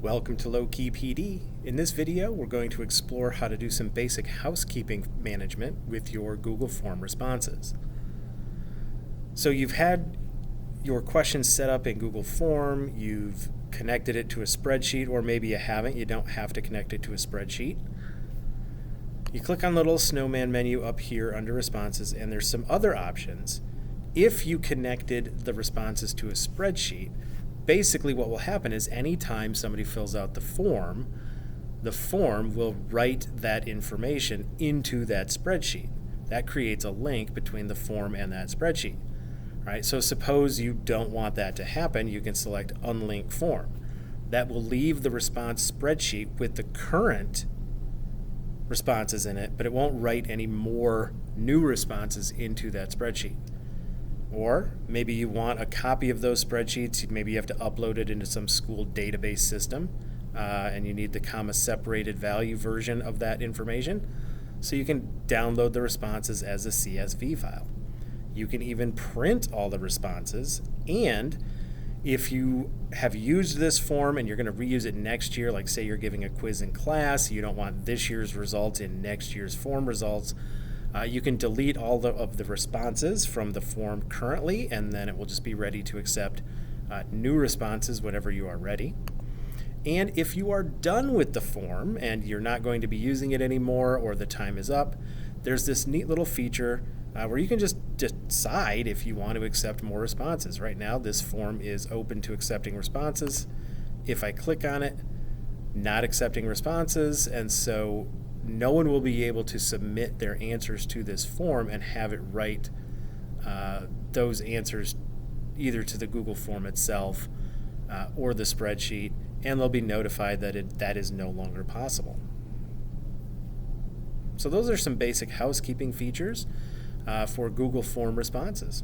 Welcome to Low Key PD. In this video, we're going to explore how to do some basic housekeeping management with your Google Form responses. So you've had your questions set up in Google Form, you've connected it to a spreadsheet, or maybe you haven't. You don't have to connect it to a spreadsheet. You click on the little snowman menu up here under responses, and there's some other options. If you connected the responses to a spreadsheet, basically what will happen is anytime somebody fills out the form will write that information into that spreadsheet. That creates a link between the form and that spreadsheet. Right? So suppose you don't want that to happen, you can select unlink form. That will leave the response spreadsheet with the current responses in it, but it won't write any more new responses into that spreadsheet. Or maybe you want a copy of those spreadsheets, maybe you have to upload it into some school database system, and you need the comma separated value version of that information, so you can download the responses as a CSV file. You can even print all the responses, and if you have used this form and you're going to reuse it next year, like say you're giving a quiz in class, you don't want this year's results in next year's form results, you can delete all of the responses from the form currently, and then it will just be ready to accept new responses whenever you are ready. And if you are done with the form and you're not going to be using it anymore, or the time is up, there's this neat little feature where you can just decide if you want to accept more responses. Right now, this form is open to accepting responses. If I click on it, not accepting responses, and so no one will be able to submit their answers to this form and have it write those answers either to the Google form itself or the spreadsheet, and they'll be notified that that is no longer possible. So those are some basic housekeeping features for Google Form responses.